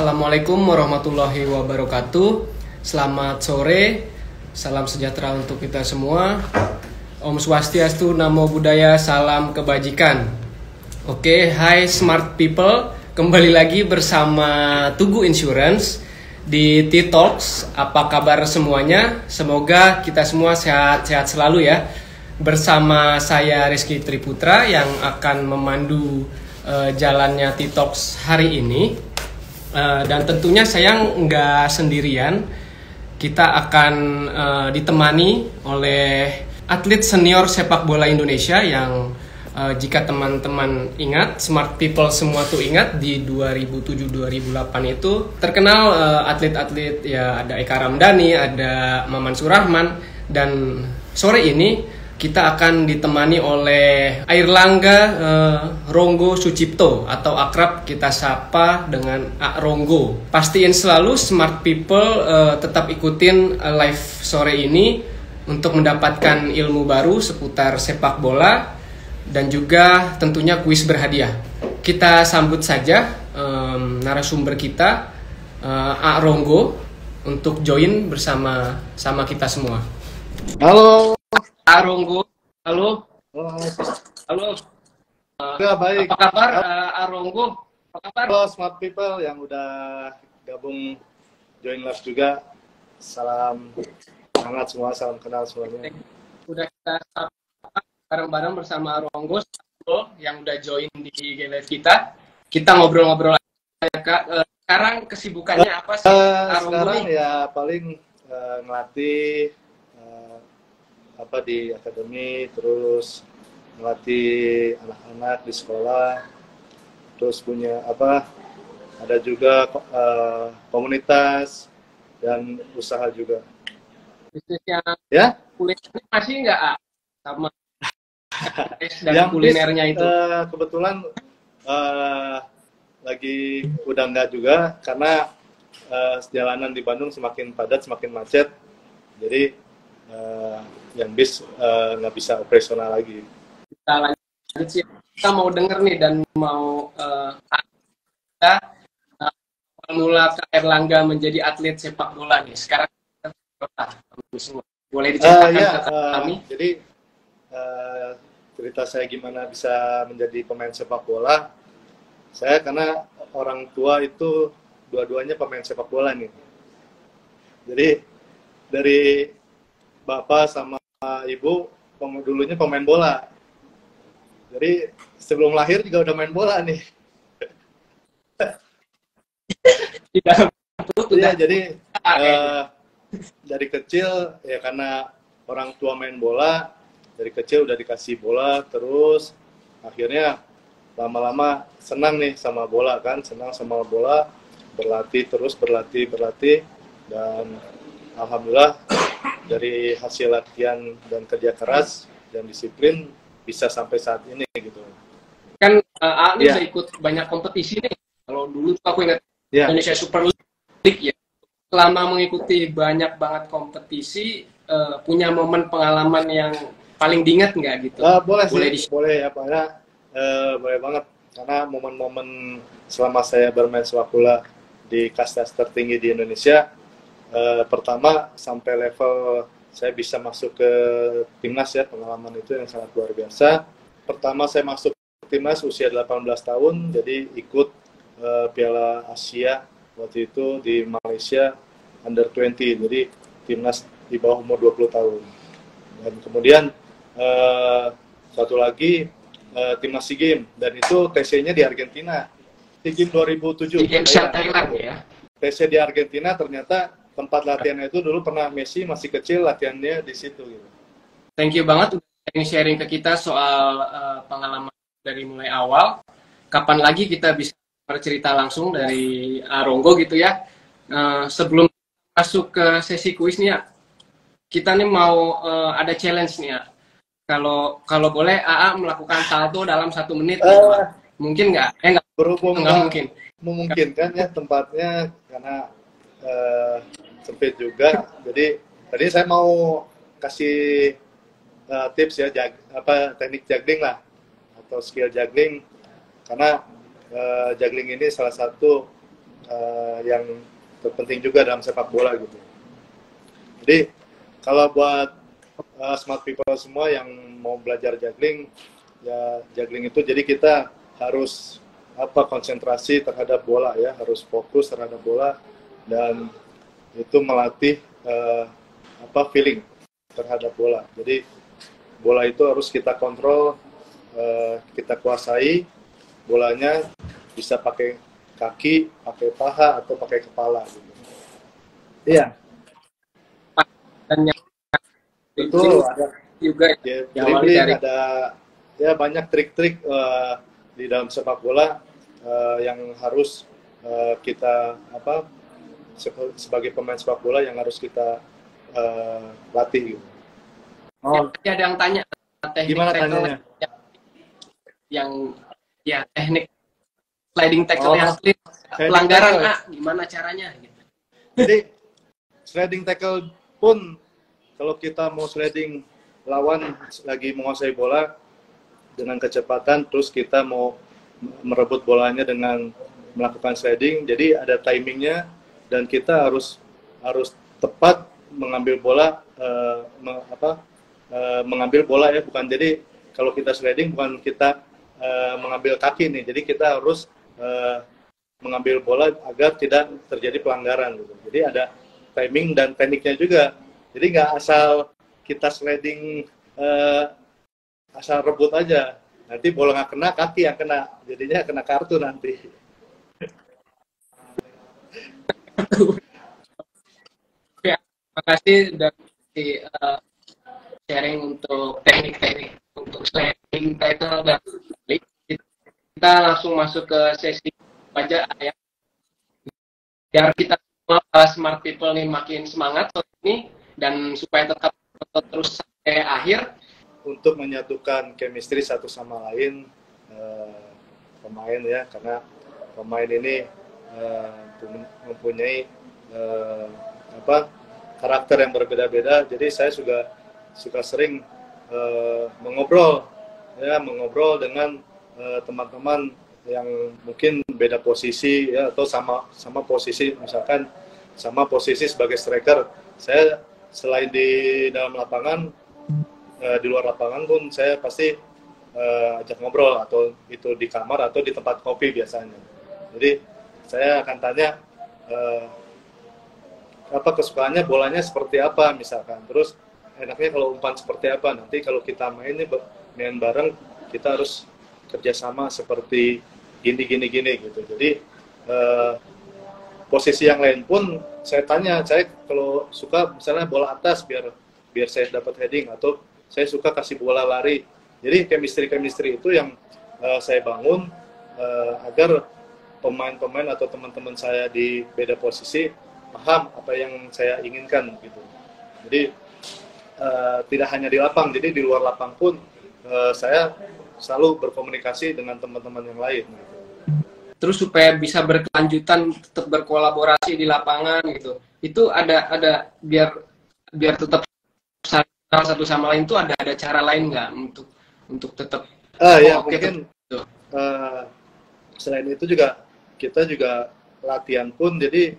Assalamualaikum warahmatullahi wabarakatuh. Selamat sore, salam sejahtera untuk kita semua. Om Swastiastu, Namo Buddhaya, salam kebajikan. Oke, hai smart people, kembali lagi bersama Tugu Insurance di T-Talks. Apa kabar semuanya? Semoga kita semua sehat-sehat selalu ya. Bersama saya Rizky Triputra yang akan memandu jalannya T-Talks hari ini. Dan tentunya saya nggak sendirian. Kita akan ditemani oleh atlet senior sepak bola Indonesia yang jika teman-teman ingat, smart people semua tuh ingat, di 2007-2008 itu terkenal atlet-atlet ya, ada Eka Ramdhani, ada Maman Surahman, dan sore ini kita akan ditemani oleh Airlangga Ronggo Sucipto atau akrab kita sapa dengan A Ronggo. Pastiin selalu smart people tetap ikutin live sore ini untuk mendapatkan ilmu baru seputar sepak bola dan juga tentunya kuis berhadiah. Kita sambut saja narasumber kita A Ronggo untuk join bersama kita semua. Halo. Aronggo, halo. Halo. Ya, baik. Apa kabar Aronggo? Apa kabar? Halo smart people yang udah gabung join live juga. Salam hangat semua, salam kenal semuanya. Udah kita sapa bareng-bareng bersama Aronggo yang udah join di IG Live kita. Kita ngobrol-ngobrol aja, Kak. Sekarang kesibukannya apa sih Aronggo? Sekarang ya paling ngelatih di akademi, terus melatih anak-anak di sekolah, terus punya ada juga komunitas dan usaha juga. Bisnisnya Ya? kuliner masih nggak sama dan kulinernya itu? Kebetulan lagi udah nggak juga karena jalanan di Bandung semakin padat, semakin macet, jadi yang bis nggak bisa operasional lagi. Kita lanjut sih. Kita mau denger nih dan mau kita mula ke Airlangga menjadi atlet sepak bola nih. Sekarang boleh diceritakan ke kami? Jadi cerita saya gimana bisa menjadi pemain sepak bola. Saya karena orang tua itu dua-duanya pemain sepak bola nih. Jadi dari bapak sama ibu dulunya pemain bola. Jadi sebelum lahir juga udah main bola nih. Iya, jadi dari kecil ya karena orang tua main bola, dari kecil udah dikasih bola terus, akhirnya lama-lama senang nih sama bola kan, senang sama bola, berlatih terus, berlatih dan alhamdulillah dari hasil latihan dan kerja keras dan disiplin bisa sampai saat ini gitu. Kan Ali udah ikut banyak kompetisi nih. Kalau dulu aku ingat Indonesia Super League ya. Selama mengikuti banyak banget kompetisi, punya momen pengalaman yang paling diingat nggak gitu? Boleh ya Pak ya. Boleh banget karena momen-momen selama saya bermain sepak bola di kasta tertinggi di Indonesia. Pertama sampai level saya bisa masuk ke timnas ya, pengalaman itu yang sangat luar biasa. Pertama saya masuk ke timnas usia 18 tahun, jadi ikut Piala Asia waktu itu di Malaysia Under 20, jadi timnas di bawah umur 20 tahun. Dan kemudian satu lagi timnas SEA Games, dan itu TC-nya di Argentina. SEA Games 2007. Thailand ya. TC di Argentina, ternyata tempat latihannya itu dulu pernah Messi masih kecil latihannya di situ gitu. Thank you banget udah sharing ke kita soal pengalaman dari mulai awal. Kapan lagi kita bisa bercerita langsung dari Aronggo gitu ya. Sebelum masuk ke sesi kuis nih ya, kita nih mau ada challenge nih ya. Kalau boleh AA melakukan salto dalam 1 menit. Mungkin nggak? Berhubung nggak mungkin. Memungkinkan ya tempatnya karena sempit juga, jadi tadi saya mau kasih tips ya teknik juggling lah atau skill juggling, karena juggling ini salah satu yang terpenting juga dalam sepak bola gitu. Jadi kalau buat smart people semua yang mau belajar juggling, ya juggling itu jadi kita harus konsentrasi terhadap bola ya, harus fokus terhadap bola, dan itu melatih feeling terhadap bola. Jadi bola itu harus kita kontrol, kita kuasai. Bolanya bisa pakai kaki, pakai paha, atau pakai kepala gitu. Iya. Dan yang Betul, ada juga ya, diawali dribbling, dari ada ya banyak trik-trik di dalam sepak bola yang harus kita sebagai pemain sepak bola yang harus kita latih gitu. Oh, ada yang tanya teknik Gimana tackle tanyanya? yang ya teknik sliding tackle yang sliding pelanggaran tackle. Gimana caranya gitu. Jadi sliding tackle pun kalau kita mau sliding, lawan lagi menguasai bola dengan kecepatan, terus kita mau merebut bolanya dengan melakukan sliding, jadi ada timingnya dan kita harus tepat mengambil bola, mengambil bola ya, bukan jadi kalau kita sliding bukan kita mengambil kaki nih, jadi kita harus mengambil bola agar tidak terjadi pelanggaran gitu. Jadi ada timing dan tekniknya juga. Jadi nggak asal kita sliding asal rebut aja. Nanti bola nggak kena, kaki yang kena. Jadinya kena kartu nanti. Ya, makasih udah sharing untuk teknik-teknik untuk sliding tackle dan kita langsung masuk ke sesi aja ya. Biar kita semua smart people nih makin semangat ini dan supaya tetap terus sampai akhir. Untuk menyatukan chemistry satu sama lain pemain ya, karena pemain ini mempunyai karakter yang berbeda-beda. Jadi saya suka sering mengobrol dengan teman-teman yang mungkin beda posisi ya, atau sama posisi, misalkan sama posisi sebagai striker. Saya selain di dalam lapangan, di luar lapangan pun saya pasti ajak ngobrol, atau itu di kamar atau di tempat kopi biasanya. Jadi saya akan tanya kesukaannya bolanya seperti apa misalkan, terus enaknya kalau umpan seperti apa, nanti kalau kita main bareng kita harus kerjasama seperti gini gitu. Jadi posisi yang lain pun saya tanya, saya kalau suka misalnya bola atas biar saya dapat heading, atau saya suka kasih bola lari. Jadi chemistry itu yang saya bangun agar pemain-pemain atau teman-teman saya di beda posisi paham apa yang saya inginkan gitu. Jadi tidak hanya di lapang, jadi di luar lapang pun saya selalu berkomunikasi dengan teman-teman yang lain gitu. Terus supaya bisa berkelanjutan, tetap berkolaborasi di lapangan gitu. Itu ada biar tetap satu sama lain, tuh ada cara lain nggak untuk tetap mungkin selain itu juga kita juga latihan pun, jadi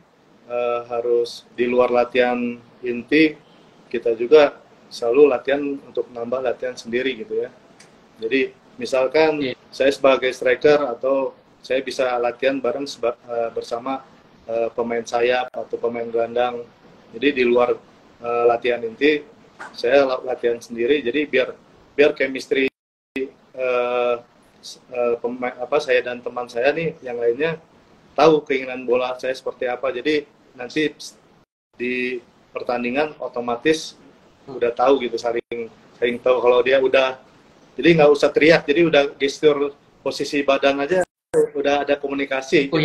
harus di luar latihan inti kita juga selalu latihan untuk nambah latihan sendiri gitu ya. Jadi misalkan saya sebagai striker, atau saya bisa latihan bareng bersama pemain sayap atau pemain gelandang. Jadi di luar latihan inti saya latihan sendiri, jadi biar chemistry saya dan teman saya nih yang lainnya tahu keinginan bola saya seperti apa. Jadi nanti di pertandingan otomatis udah tahu gitu, saling tahu kalau dia udah, jadi nggak usah teriak, jadi udah gestur posisi badan aja udah ada komunikasi gitu.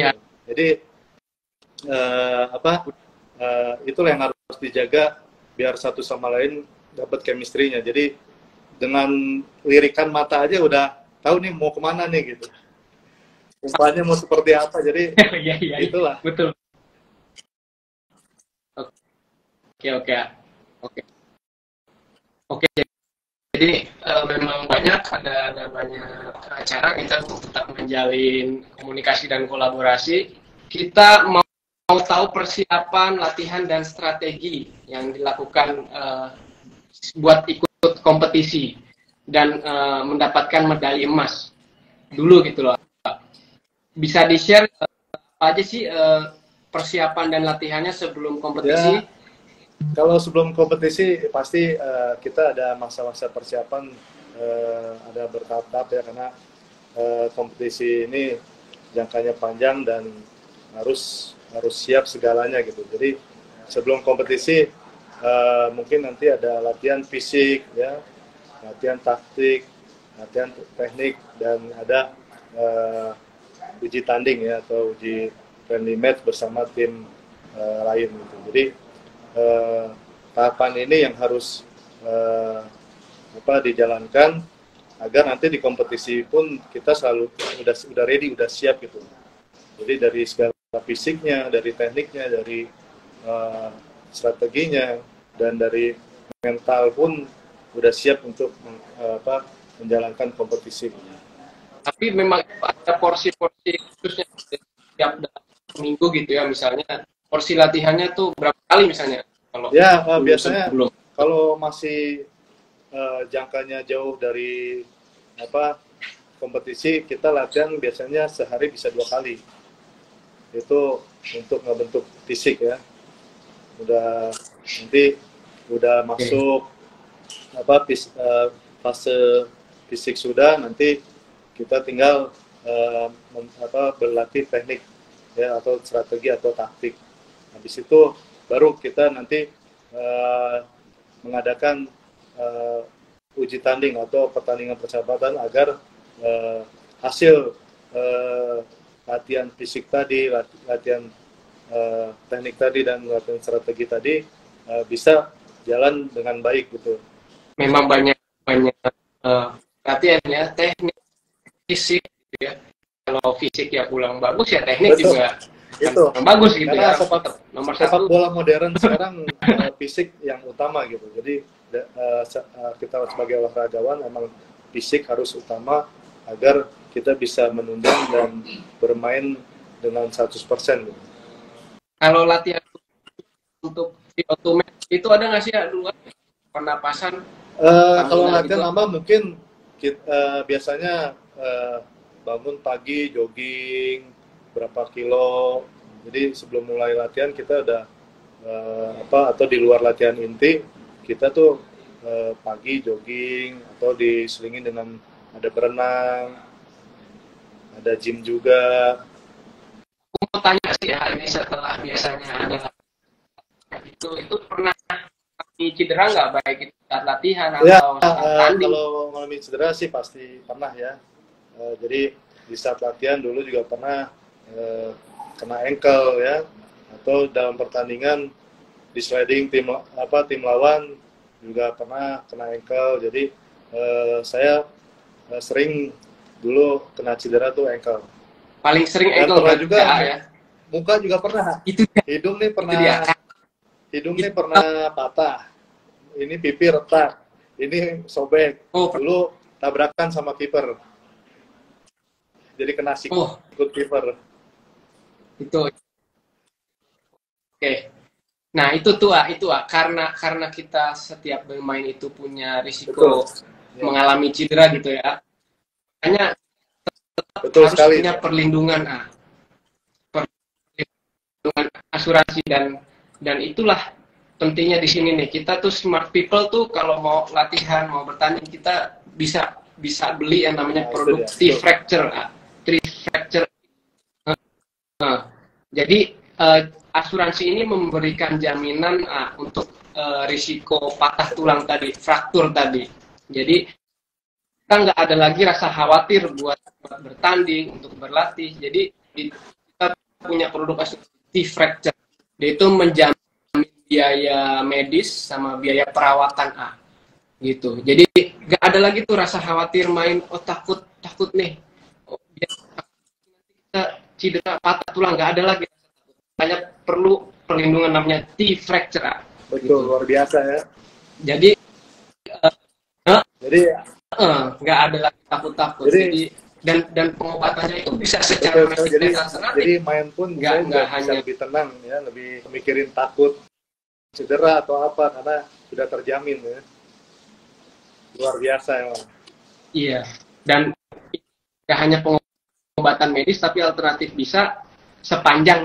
Jadi itulah yang harus dijaga biar satu sama lain dapat chemistry-nya. Jadi dengan lirikan mata aja udah tahu nih mau kemana nih gitu. Umpannya mau seperti apa, jadi itulah. Betul. Oke. Jadi memang ada banyak cara kita untuk tetap menjalin komunikasi dan kolaborasi. kita mau tahu persiapan, latihan dan strategi yang dilakukan buat ikut kompetisi dan mendapatkan medali emas dulu gitu loh. Bisa di-share apa aja sih persiapan dan latihannya sebelum kompetisi? Ya, kalau sebelum kompetisi pasti kita ada masa-masa persiapan, ada bertahap ya, karena kompetisi ini jangkanya panjang dan harus siap segalanya gitu. Jadi sebelum kompetisi mungkin nanti ada latihan fisik ya, latihan taktik, latihan teknik, dan ada uji tanding ya, atau uji friendly match bersama tim lain gitu. Jadi tahapan ini yang harus dijalankan agar nanti di kompetisi pun kita selalu udah ready, udah siap gitu. Jadi dari segala fisiknya, dari tekniknya, dari strateginya, dan dari mental pun udah siap untuk menjalankan kompetisi. Tapi memang ada porsi-porsi khususnya setiap minggu gitu ya, misalnya porsi latihannya tuh berapa kali misalnya? Kalau ya biasanya kalau masih jangkanya jauh dari kompetisi, kita latihan biasanya sehari bisa 2 kali. Itu untuk ngebentuk fisik ya. Nanti udah masuk fase fisik sudah, nanti kita tinggal berlatih teknik ya, atau strategi atau taktik. Habis itu baru kita nanti mengadakan uji tanding atau pertandingan persahabatan agar hasil latihan fisik tadi, latihan teknik tadi, dan latihan strategi tadi bisa jalan dengan baik gitu. Memang banyak latihan ya, teknik, fisik gitu ya. Kalau fisik ya pulang bagus ya, teknik Betul. juga Itu bagus gitu. Karena ya. Nomor sepak satu bola modern sekarang fisik yang utama gitu. Jadi kita sebagai olahragawan emang fisik harus utama agar kita bisa menunjang dan bermain dengan 100% gitu. Kalau latihan untuk VO2 max itu ada nggak sih ya dulu pernapasan? Kalau latihan lama mungkin biasanya bangun pagi, jogging berapa kilo. Jadi sebelum mulai latihan kita udah atau di luar latihan inti kita tuh pagi jogging, atau diselingin dengan ada berenang, ada gym juga. Aku mau tanya sih ya, ini setelah biasanya ada itu pernah cedera nggak, baik itu saat latihan atau saat tanding? Kalau mengalami cedera sih pasti pernah ya. Jadi di saat latihan dulu juga pernah kena ankle ya, atau dalam pertandingan di sliding tim lawan juga pernah kena ankle. Jadi saya sering dulu kena cedera tuh ankle. Paling sering Dan ankle pernah juga ya. Muka juga pernah. Itu Hidung nih pernah. Itu dia. Hidung nih pernah patah. Ini pipi retak. Ini sobek. Dulu tabrakan sama kiper. Jadi kena sikut kiper. Itu. Oke. Nah, itu karena kita setiap bermain itu punya risiko mengalami cedera gitu ya. Hanya harus sekali. Punya perlindungan asuransi, dan itulah pentingnya di sini nih. Kita tuh smart people tuh kalau mau latihan, mau bertanding, kita bisa beli yang namanya produk T-Fracture. Jadi asuransi ini memberikan jaminan untuk risiko patah tulang tadi, fraktur tadi. Jadi kita nggak ada lagi rasa khawatir buat bertanding, untuk berlatih. Jadi kita punya produk asuransi T-Fracture. Dia itu menjamin biaya medis sama biaya perawatan gitu. Jadi nggak ada lagi tuh rasa khawatir main, takut nih, kita cedera patah tulang, nggak ada lagi. Hanya perlu perlindungan namanya T-Fracture. Betul, gitu. Luar biasa ya. Jadi nggak ada lagi takut-takut. Jadi dan pengobatannya itu bisa secara Betul, medis dan alternatif. jadi main pun saya nggak bisa hanya lebih tenang ya, lebih mikirin takut cedera atau apa karena sudah terjamin ya. Luar biasa emang. iya, dan nggak hanya pengobatan medis tapi alternatif bisa sepanjang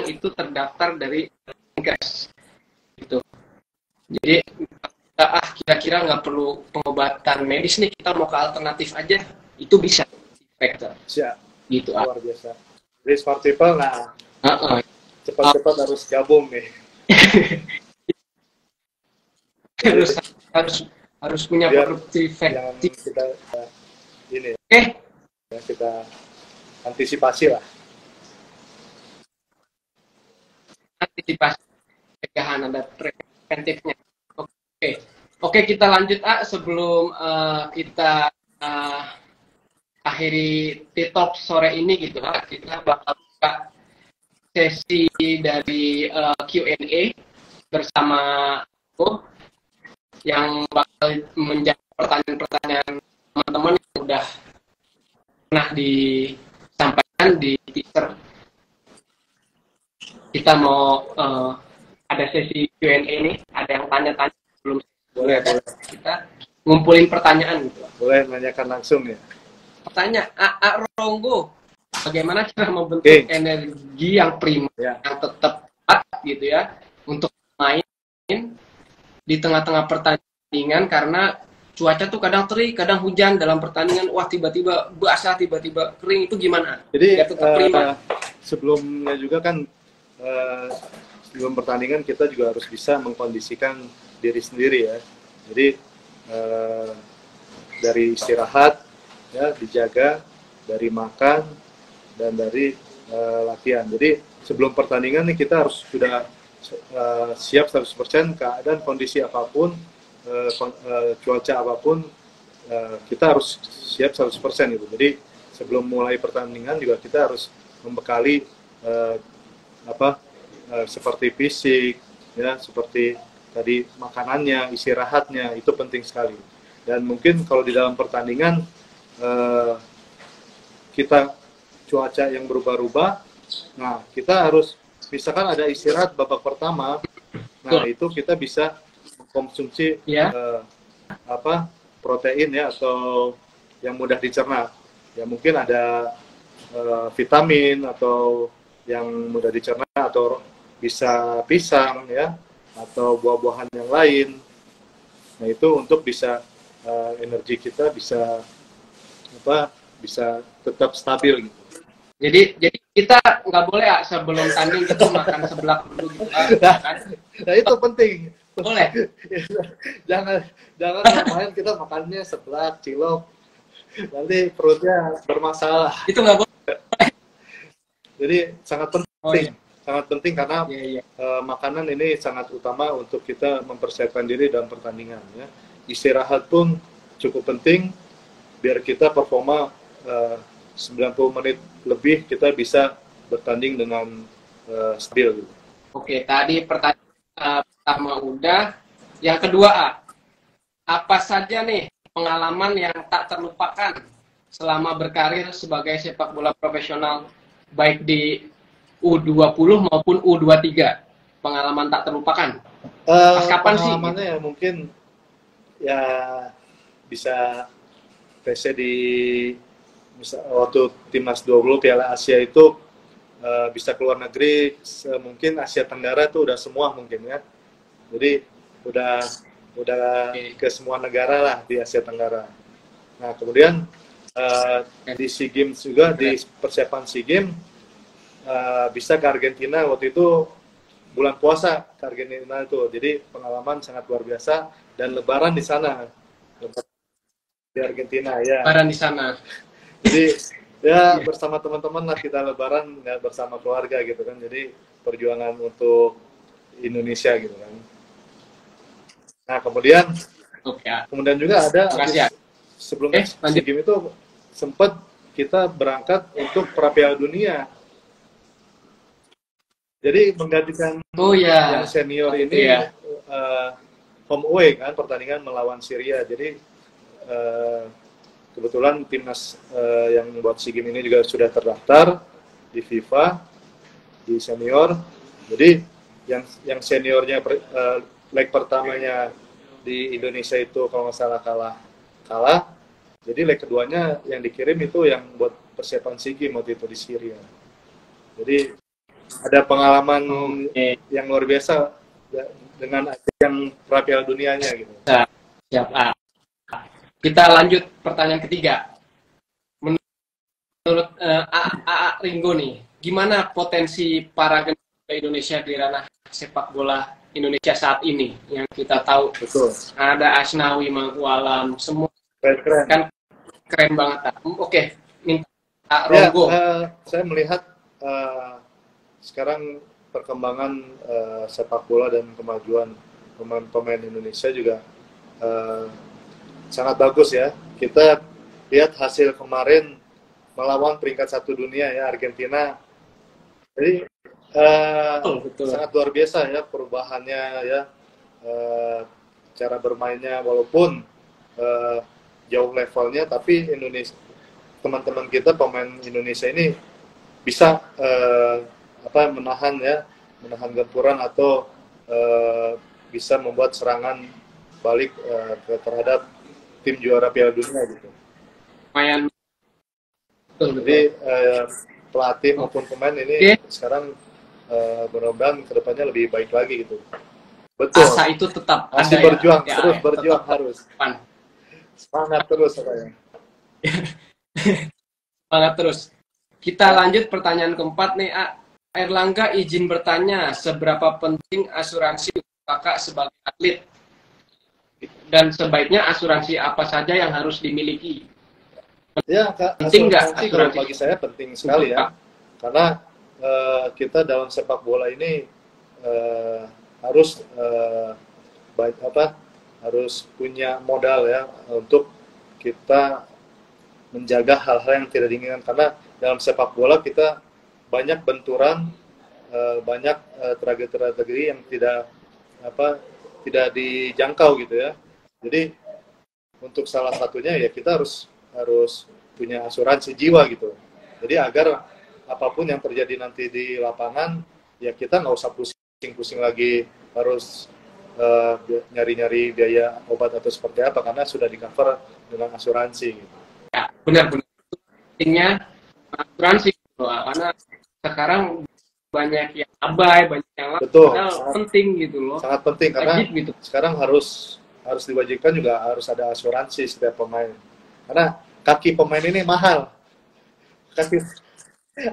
itu terdaftar dari Kemenkes gitu. Jadi kira-kira nggak perlu pengobatan medis nih, kita mau ke alternatif aja, itu bisa factor Siap. gitu. Luar biasa. Jadi smart people, nah cepat-cepat harus gabung nih. harus punya produktif yang kita ini ya, kita antisipasi lah. Antisipasi, pencegahan, ada preventifnya. Oke, kita lanjut sebelum kita akhiri TikTok sore ini gitu, kita bakal buka sesi dari Q&A bersama aku yang bakal menjawab pertanyaan-pertanyaan teman-teman yang udah pernah disampaikan di teaser. Kita mau ada sesi Q&A ini, ada yang tanya-tanya sebelum boleh kita ngumpulin pertanyaan gitu. Boleh menanyakan langsung ya. Pertanyaan Ronggo, bagaimana cara membentuk energi yang prima yang tetap kuat gitu ya untuk main di tengah-tengah pertandingan, karena cuaca tuh kadang terik, kadang hujan dalam pertandingan, wah tiba-tiba basah, tiba-tiba kering, itu gimana? Jadi tetap prima. Sebelumnya juga kan sebelum pertandingan kita juga harus bisa mengkondisikan diri sendiri ya. Jadi dari istirahat ya, dijaga, dari makan dan dari latihan. Jadi sebelum pertandingan nih kita harus sudah siap 100% keadaan kondisi apapun, cuaca apapun, kita harus siap 100% gitu. Jadi sebelum mulai pertandingan juga kita harus membekali seperti fisik ya, seperti tadi makanannya, istirahatnya, itu penting sekali. Dan mungkin kalau di dalam pertandingan kita cuaca yang berubah-ubah, nah kita harus misalkan ada istirahat babak pertama, nah itu kita bisa mengkonsumsi protein ya, atau yang mudah dicerna ya, mungkin ada vitamin atau yang mudah dicerna, atau bisa pisang ya, atau buah-buahan yang lain. Nah itu untuk bisa energi kita bisa bisa tetap stabil gitu. Jadi kita nggak boleh sebelum tanding itu makan seblak dulu gitu kan? Nah itu penting. Boleh. jangan main kita makannya seblak, cilok, nanti perutnya bermasalah. Itu nggak boleh. Jadi sangat penting. Sangat penting karena makanan ini sangat utama untuk kita mempersiapkan diri dalam pertandingan ya. Istirahat pun cukup penting biar kita performa 90 menit lebih kita bisa bertanding dengan stabil gitu. Oke, tadi pertanyaan pertama udah. Yang kedua, apa saja nih pengalaman yang tak terlupakan selama berkarir sebagai sepak bola profesional, baik di U20 maupun U23? Pengalaman tak terlupakan. Pas kapan sih? Pengalamannya ya mungkin ya bisa PC di waktu timnas 20 Piala Asia itu bisa keluar negeri, mungkin Asia Tenggara itu udah semua mungkin ya. Jadi udah ke semua negara lah di Asia Tenggara. Nah kemudian di SEA Games juga, di persiapan SEA Games bisa ke Argentina waktu itu bulan puasa ke Argentina itu. Jadi pengalaman sangat luar biasa, dan lebaran di sana. Di Argentina ya. Lebaran di sana. Jadi ya bersama teman-teman lah kita lebaran ya, bersama keluarga gitu kan. Jadi perjuangan untuk Indonesia gitu kan. Nah kemudian juga ada sebelum SEA Games itu sempat kita berangkat untuk pra Piala Dunia. Jadi menggantikan yang senior ini home away kan, pertandingan melawan Syria. Jadi kebetulan timnas yang buat SEA Games ini juga sudah terdaftar di FIFA di senior. Jadi yang seniornya leg pertamanya di Indonesia itu kalau nggak salah kalah. Jadi leg keduanya yang dikirim itu yang buat persiapan SEA Games waktu itu di Syria. Jadi ada pengalaman yang luar biasa dengan yang Piala Dunianya gitu. Siap. Kita lanjut pertanyaan ketiga. Menurut AA Ringo nih, gimana potensi para generasi Indonesia di ranah sepak bola Indonesia saat ini? Yang kita tahu betul. Ada Asnawi, Mangkualam, semua keren. Kan keren banget. Oke, minta Rongo. Saya melihat sekarang perkembangan sepak bola dan kemajuan pemain Indonesia juga sangat bagus ya. Kita lihat hasil kemarin melawan peringkat 1 dunia ya, Argentina. Jadi betul. Sangat luar biasa ya perubahannya ya, cara bermainnya walaupun jauh levelnya, tapi teman-teman kita pemain Indonesia ini bisa menahan gempuran atau bisa membuat serangan balik terhadap tim juara Piala Dunia gitu. Lumayan. Jadi pelatih maupun pemain ini sekarang mudah-mudahan kedepannya lebih baik lagi gitu. Betul. Asa itu tetap masih ada berjuang, ya? terus berjuang harus. Semangat terus katanya. Semangat terus. Kita lanjut pertanyaan keempat nih, Erlangga izin bertanya, seberapa penting asuransi kakak sebagai atlet? Dan sebaiknya asuransi apa saja yang harus dimiliki? Ya, Kak, penting nggak asuransi? Bagi saya penting sekali ya. Karena kita dalam sepak bola ini harus harus punya modal ya untuk kita menjaga hal-hal yang tidak diinginkan, karena dalam sepak bola kita banyak benturan, banyak tragedi-tragedi yang tidak dijangkau gitu ya. Jadi untuk salah satunya ya kita harus punya asuransi jiwa gitu. Jadi agar apapun yang terjadi nanti di lapangan ya kita nggak usah pusing-pusing lagi harus nyari-nyari biaya obat atau seperti apa, karena sudah di cover dengan asuransi gitu. Ya, benar-benar pentingnya asuransi gitu, karena sekarang banyak yang abai, banyak yang betul, penting gitu loh. Sangat penting karena gitu. Sekarang harus diwajibkan juga harus ada asuransi setiap pemain. Karena kaki pemain ini mahal.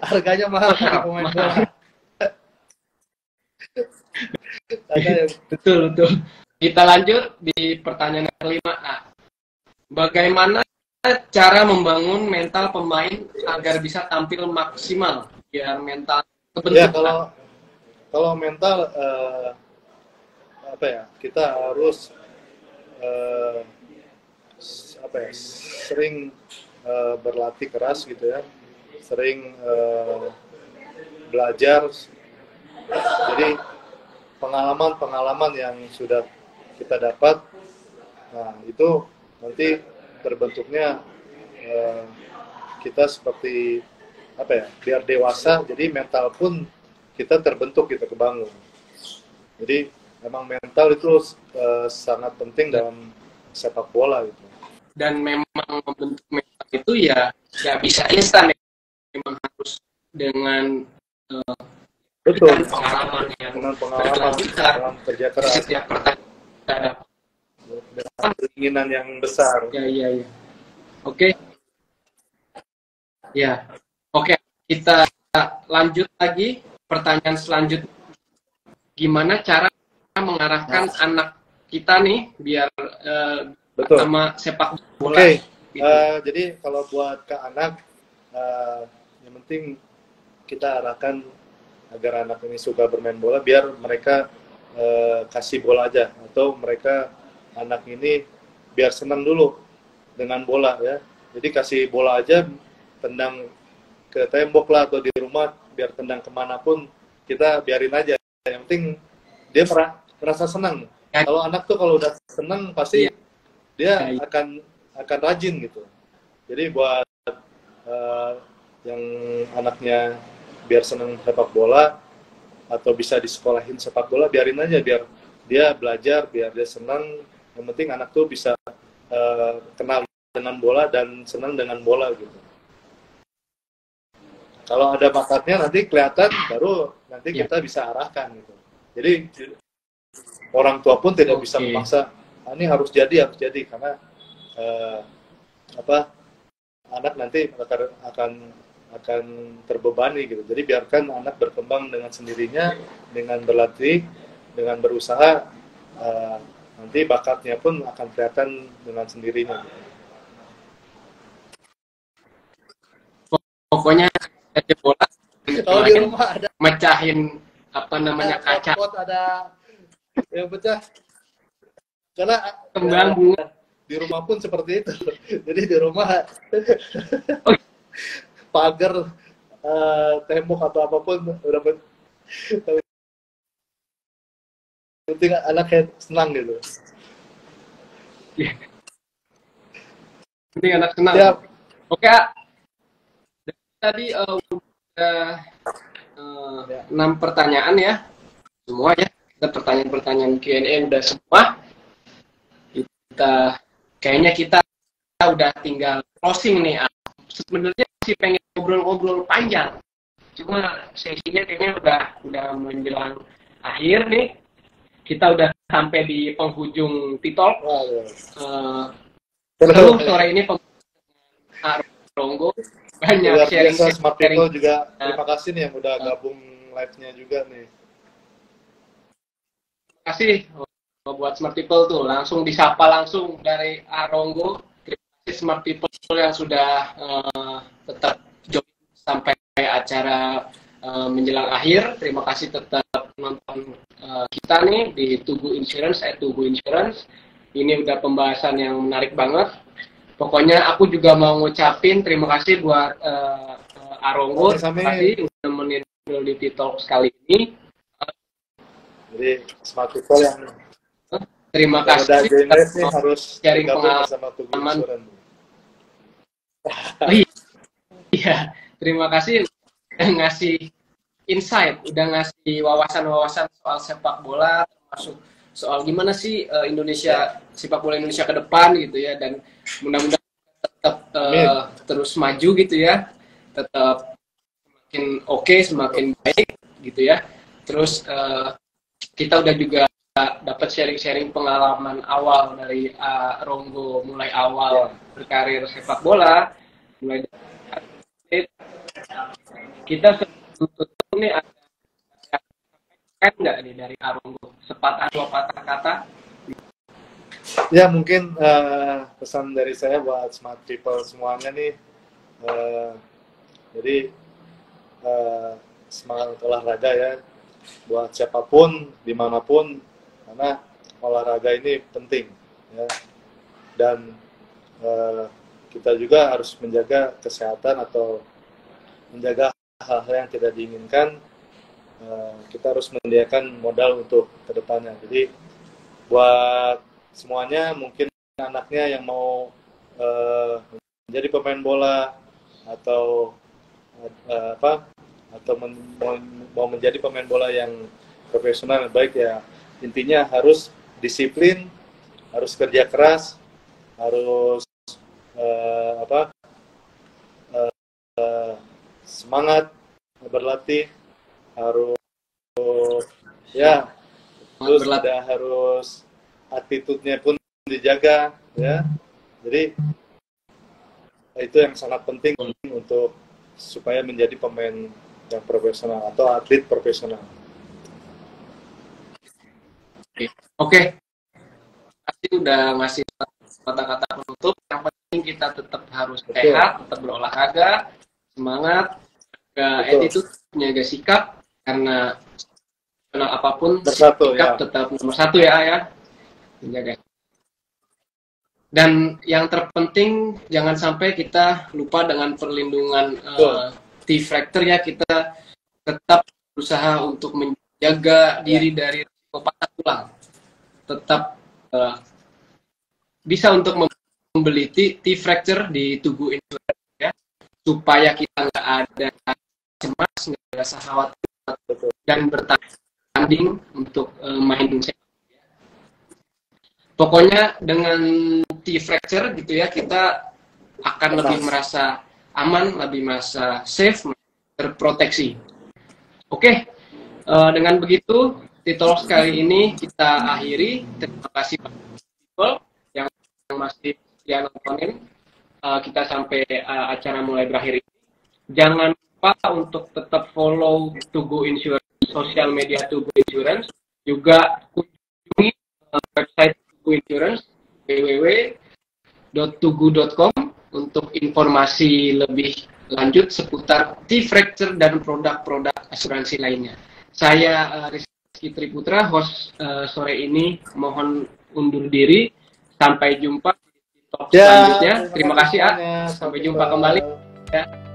Harganya mahal kaki pemain bola. Betul. Kita lanjut di pertanyaan kelima. Bagaimana cara membangun mental pemain agar bisa tampil maksimal biar mental kebentuk? Ya, kalau mental kita harus sering berlatih keras gitu ya, sering belajar. Jadi pengalaman yang sudah kita dapat, nah itu nanti terbentuknya kita seperti biar dewasa, jadi mental pun kita terbentuk, kita kebangun. Jadi memang mental itu sangat penting dalam sepak bola itu. Dan memang membentuk mental itu ya nggak bisa instan, memang harus dengan betul pengalaman dengan kerja keras, setiap pertandingan dengan keinginan yang besar. Iya. Oke. Ya. Oke, kita lanjut lagi pertanyaan selanjutnya. Gimana cara mengarahkan anak kita nih biar sama sepak bola? Oke. Gitu. Jadi kalau buat ke anak, yang penting kita arahkan agar anak ini suka bermain bola, biar mereka kasih bola aja, atau anak ini biar senang dulu dengan bola ya. Jadi kasih bola aja, tendang ke tembok lah atau di rumah, biar tendang kemanapun kita biarin aja. Yang penting dia merasa senang. Kalau anak tuh kalau udah senang pasti dia akan rajin gitu. Jadi buat eh, yang anaknya biar seneng sepak bola atau bisa disekolahin sepak bola, biarin aja, biar dia belajar, biar dia senang. Yang penting anak tuh bisa kenal dengan bola dan senang dengan bola gitu. Kalau ada bakatnya nanti kelihatan, baru nanti kita bisa arahkan gitu. Jadi orang tua pun tidak bisa memaksa, ini harus jadi karena anak nanti akan terbebani gitu. Jadi biarkan anak berkembang dengan sendirinya, dengan berlatih, dengan berusaha, nanti bakatnya pun akan kelihatan dengan sendirinya. Pokoknya aja bola. Kalau di rumah ada mecahin apa namanya kaca. Ada yang pecah. Karena kembang bunga. Di rumah pun seperti itu. Jadi di rumah pagar, tembok atau apapun udah penting anaknya senang gitu. Penting anak senang. Ya. Oke. Tadi udah 6 pertanyaan ya. Semua ya. Kita pertanyaan-pertanyaan Q&A udah semua. Kayaknya kita udah tinggal closing nih. Sebenarnya masih pengen ngobrol-ngobrol panjang. Cuma sesinya kayaknya udah menjelang akhir nih. Kita udah sampai di penghujung T-Talk. Seru sore ini Ronggo banyak sharing Smart People juga. Terima kasih nih yang udah gabung live-nya juga nih. Terima kasih buat Smart People tuh, langsung disapa langsung dari Ronggo. Terima kasih Smart People yang sudah tetap join sampai acara menjelang akhir. Terima kasih tetap nonton kita nih di Tugu Insurance, Tugu Insurance. Ini udah pembahasan yang menarik banget. Pokoknya aku juga mau ngucapin terima kasih buat Ronggo. Terima kasih udah nemenin di T-Talk sekali ini. Jadi Smart People yang terima kasih nih harus sharing pengalaman. Iya, terima kasih udah ngasih insight, udah ngasih wawasan-wawasan soal sepak bola, termasuk soal gimana sih Indonesia, sepak bola Indonesia ke depan gitu ya, dan mudah-mudahan tetap terus maju gitu ya, tetap semakin oke, semakin baik gitu ya. Terus kita udah juga dapat sharing-sharing pengalaman awal dari Ronggo, mulai awal berkarir sepak bola, mulai dari kita tutup nih ada nggak nih dari Ronggo, sepatah dua patah kata? Ya mungkin pesan dari saya buat Smart People semuanya nih, jadi semangat olahraga ya, buat siapapun dimanapun, karena olahraga ini penting ya, dan kita juga harus menjaga kesehatan atau menjaga hal-hal yang tidak diinginkan. Kita harus menyediakan modal untuk kedepannya. Jadi buat semuanya, mungkin anaknya yang mau menjadi pemain bola atau mau menjadi pemain bola yang profesional baik ya, intinya harus disiplin, harus kerja keras, harus semangat berlatih, harus ya, terus harus attitude-nya pun dijaga ya. Jadi itu yang sangat penting untuk supaya menjadi pemain yang profesional atau atlet profesional. Oke. Pasti udah ngasih kata-kata penutup. Yang penting kita tetap harus sehat, tetap berolahraga, semangat, jaga attitude, jaga sikap, karena apapun sikap ya. Tetap nomor satu ya. Menjaga. Dan yang terpenting jangan sampai kita lupa dengan perlindungan T-Fractor ya, kita tetap berusaha untuk menjaga diri dari risiko patah tulang. Tetap bisa untuk membeli T-Fracture di Tugu Insurance ya, supaya kita nggak ada cemas, nggak ada rasa khawatir dan bertanding untuk main sepak. Pokoknya dengan T-Fracture gitu ya, kita akan lebih merasa aman, lebih merasa safe, terproteksi. Oke, dengan begitu T-Talks kali ini kita akhiri. Terima kasih people yang masih setia nontonin kita sampai acara mulai berakhir ini. Jangan lupa untuk tetap follow Tugu Insurance, sosial media Tugu Insurance, juga kunjungi website Tugu Insurance www.tugu.com untuk informasi lebih lanjut seputar T-Fracture dan produk-produk asuransi lainnya. Saya Rizky Triputra, host sore ini, mohon undur diri. Sampai jumpa di talk selanjutnya. Terima kasih, A. Sampai jumpa kembali. Ya.